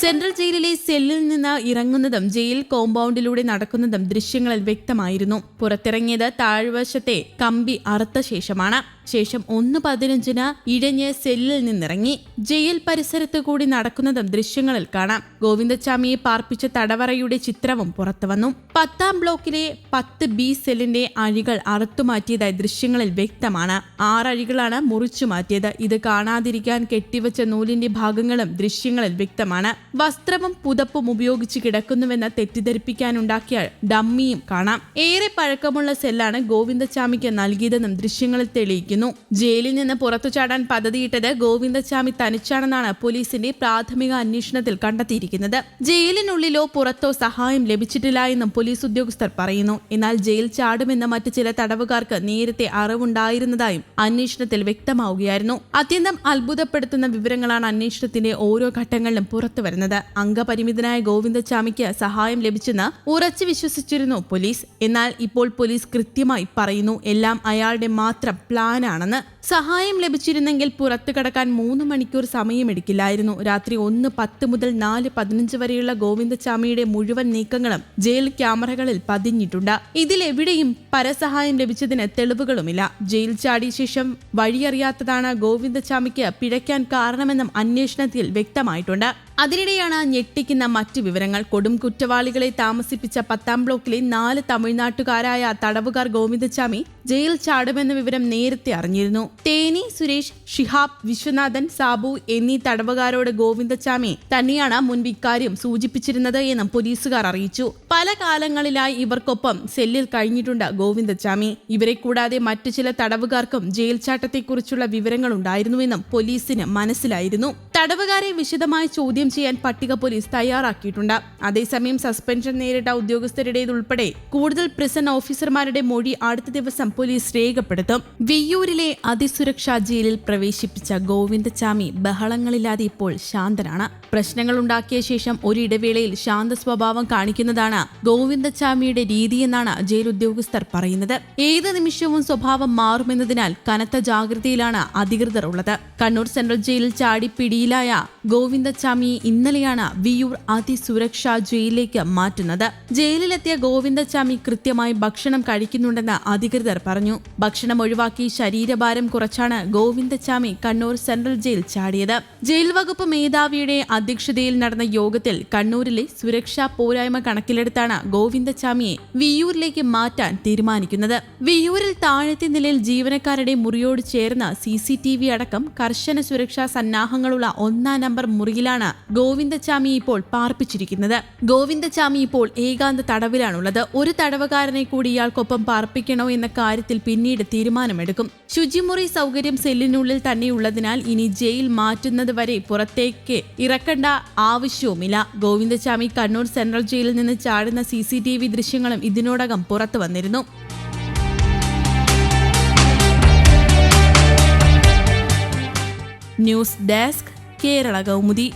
Central ജയിലിലെ സെല്ലിൽ നിന്ന് ഇറങ്ങുന്നതും ജയിൽ കോമ്പൗണ്ടിലൂടെ നടക്കുന്നതും ദൃശ്യങ്ങളിൽ വ്യക്തമായിരുന്നു. പുറത്തിറങ്ങിയത് താഴ്വശത്തെ കമ്പി അറുത്ത ശേഷമാണ്. ശേഷം 1:15 ഇഴഞ്ഞ് സെല്ലിൽ നിന്നിറങ്ങി ജയിൽ പരിസരത്ത് കൂടി നടക്കുന്നതും ദൃശ്യങ്ങളിൽ കാണാം. ഗോവിന്ദച്ചാമിയെ പാർപ്പിച്ച തടവറയുടെ ചിത്രവും പുറത്തുവന്നു. 10ാം ബ്ലോക്കിലെ 10B സെല്ലിന്റെ അഴികൾ അറുത്തുമാറ്റിയതായി ദൃശ്യങ്ങളിൽ വ്യക്തമാണ്. 6 അഴികളാണ് മുറിച്ചു മാറ്റിയത്. ഇത് കാണാതിരിക്കാൻ കെട്ടിവെച്ച നൂലിന്റെ ഭാഗങ്ങളും ദൃശ്യങ്ങളിൽ വ്യക്തമാണ്. വസ്ത്രവും പുതപ്പും ഉപയോഗിച്ച് കിടക്കുന്നുവെന്ന് തെറ്റിദ്ധരിപ്പിക്കാനുണ്ടാക്കിയ ഡമ്മിയും കാണാം. ഏറെ പഴക്കമുള്ള സെല്ലാണ് ഗോവിന്ദച്ചാമിക്ക് നൽകിയതെന്നും ദൃശ്യങ്ങളിൽ തെളിയിക്കുന്നു. ജയിലിൽ നിന്ന് പുറത്തു ചാടാൻ പദ്ധതിയിട്ടത് ഗോവിന്ദച്ചാമി തനിച്ചാണെന്നാണ് പോലീസിന്റെ പ്രാഥമിക അന്വേഷണത്തിൽ കണ്ടെത്തിയിരിക്കുന്നത്. ജയിലിനുള്ളിലോ പുറത്തോ സഹായം ലഭിച്ചിട്ടില്ല എന്നും പോലീസ് ഉദ്യോഗസ്ഥർ പറയുന്നു. എന്നാൽ ജയിൽ ചാടുമെന്ന് മറ്റു ചില തടവുകാർക്ക് നേരത്തെ അറിവുണ്ടായിരുന്നതായും അന്വേഷണത്തിൽ വ്യക്തമാവുകയായിരുന്നു. അത്യന്തം അത്ഭുതപ്പെടുത്തുന്ന വിവരങ്ങളാണ് അന്വേഷണത്തിന്റെ ഓരോ ഘട്ടങ്ങളിലും പുറത്തുവരുന്നത്. അംഗപരിമിതനായ ഗോവിന്ദച്ചാമിക്ക് സഹായം ലഭിച്ചെന്ന് ഉറച്ചു വിശ്വസിച്ചിരുന്നു പോലീസ്. എന്നാൽ ഇപ്പോൾ പോലീസ് കൃത്യമായി പറയുന്നു എല്ലാം അയാളുടെ മാത്രം പ്ലാനാണെന്ന്. സഹായം ലഭിച്ചിരുന്നെങ്കിൽ പുറത്തു കടക്കാൻ 3 മണിക്കൂർ സമയമെടുക്കില്ലായിരുന്നു. രാത്രി 1:10 മുതൽ 4:15 വരെയുള്ള ഗോവിന്ദച്ചാമിയുടെ മുഴുവൻ നീക്കങ്ങളും ജയിൽ ക്യാമറകളിൽ പതിഞ്ഞിട്ടുണ്ട്. ഇതിലെവിടെയും പരസഹായം ലഭിച്ചതിന് തെളിവുകളുമില്ല. ജയിൽ ചാടിയ ശേഷം വഴിയറിയാത്തതാണ് ഗോവിന്ദച്ചാമിക്ക് പിഴയ്ക്കാൻ കാരണമെന്നും അന്വേഷണത്തിൽ വ്യക്തമായിട്ടുണ്ട്. അതിനിടെയാണ് ഞെട്ടിക്കുന്ന മറ്റു വിവരങ്ങൾ. കൊടും കുറ്റവാളികളെ താമസിപ്പിച്ച 10ാം ബ്ലോക്കിലെ 4 തമിഴ്നാട്ടുകാരായ തടവുകാർ ഗോവിന്ദച്ചാമി ജയിൽ ചാടുമെന്ന വിവരം നേരത്തെ അറിഞ്ഞിരുന്നു. തേനി സുരേഷ്, ഷിഹാബ്, വിശ്വനാഥൻ, സാബു എന്നീ തടവുകാരോട് ഗോവിന്ദച്ചാമി തന്നെയാണ് മുൻപ് ഇക്കാര്യം സൂചിപ്പിച്ചിരുന്നത് എന്നും പോലീസുകാർ അറിയിച്ചു. പല കാലങ്ങളിലായി ഇവർക്കൊപ്പം സെല്ലിൽ കഴിഞ്ഞിട്ടുണ്ട് ഗോവിന്ദച്ചാമി. ഇവരെ കൂടാതെ മറ്റു ചില തടവുകാർക്കും ജയിൽ ചാട്ടത്തെക്കുറിച്ചുള്ള വിവരങ്ങൾ ഉണ്ടായിരുന്നുവെന്നും പോലീസിന് മനസ്സിലായിരുന്നു. തടവുകാരെ വിശദമായി ചോദ്യം ചെയ്യാൻ പട്ടിക പോലീസ് തയ്യാറാക്കിയിട്ടുണ്ട്. അതേസമയം സസ്പെൻഷൻ നേരിട്ട ഉദ്യോഗസ്ഥരുടേതുൾപ്പെടെ കൂടുതൽ പ്രിസൺ ഓഫീസർമാരുടെ മൊഴി അടുത്ത ദിവസം പോലീസ് രേഖപ്പെടുത്തും. വിയ്യൂരിലെ അതിസുരക്ഷാ ജയിലിൽ പ്രവേശിപ്പിച്ച ഗോവിന്ദച്ചാമി ബഹളങ്ങളില്ലാതെ ഇപ്പോൾ ശാന്തനാണ്. പ്രശ്നങ്ങൾ ഉണ്ടാക്കിയ ശേഷം ഒരു ഇടവേളയിൽ ശാന്ത സ്വഭാവം കാണിക്കുന്നതാണ് ഗോവിന്ദച്ചാമിയുടെ രീതിയെന്നാണ് ജയിൽ ഉദ്യോഗസ്ഥർ പറയുന്നത്. ഏത് നിമിഷവും സ്വഭാവം മാറുമെന്നതിനാൽ കനത്ത ജാഗ്രതയിലാണ് അധികൃതർ ഉള്ളത്. കണ്ണൂർ സെൻട്രൽ ജയിലിൽ ചാടി പിടിയിലായ ഗോവിന്ദച്ചാമിയെ ഇന്നലെയാണ് വിയ്യൂർ അതിസുരക്ഷാ ജയിലിലേക്ക് മാറ്റുന്നത്. ജയിലിലെത്തിയ ഗോവിന്ദച്ചാമി കൃത്യമായി ഭക്ഷണം കഴിക്കുന്നുണ്ടെന്ന് അധികൃതർ പറഞ്ഞു. ഭക്ഷണം ഒഴിവാക്കി ശരീരഭാരം കുറച്ചാണ് ഗോവിന്ദച്ചാമി കണ്ണൂർ സെൻട്രൽ ജയിൽ ചാടിയത്. ജയിൽ വകുപ്പ് മേധാവിയുടെ അധ്യക്ഷതയിൽ നടന്ന യോഗത്തിൽ കണ്ണൂരിലെ സുരക്ഷാ പോരായ്മ കണക്കിലെടുത്താണ് ഗോവിന്ദച്ചാമിയെ വിയ്യൂരിലേക്ക് മാറ്റാൻ തീരുമാനിക്കുന്നത്. വിയ്യൂരിൽ താഴത്തെ നിലയിൽ ജീവനക്കാരുടെ മുറിയോട് ചേർന്ന് CCTV അടക്കം കർശന സുരക്ഷാ സന്നാഹങ്ങളുള്ള 1-ാം നമ്പർ മുറിയിലാണ് ഗോവിന്ദച്ചാമി ഇപ്പോൾ പാർപ്പിച്ചിരിക്കുന്നത്. ഗോവിന്ദച്ചാമി ഇപ്പോൾ ഏകാന്ത തടവിലാണുള്ളത്. ഒരു തടവുകാരനെ കൂടി ഇയാൾക്കൊപ്പം പാർപ്പിക്കണോ എന്ന കാര്യത്തിൽ പിന്നീട് തീരുമാനമെടുക്കും. ശുചിമുറി സൗകര്യം സെല്ലിനുള്ളിൽ തന്നെയുള്ളതിനാൽ ഇനി ജയിൽ മാറ്റുന്നത് വരെ പുറത്തേക്ക് ഇറക്കേണ്ട ആവശ്യവുമില്ല. ഗോവിന്ദച്ചാമി കണ്ണൂർ സെൻട്രൽ ജയിലിൽ നിന്ന് ചാടുന്ന CCTV ദൃശ്യങ്ങളും ഇതിനോടകം പുറത്തു വന്നിരുന്നു. News desk, Kerala Kaumudi.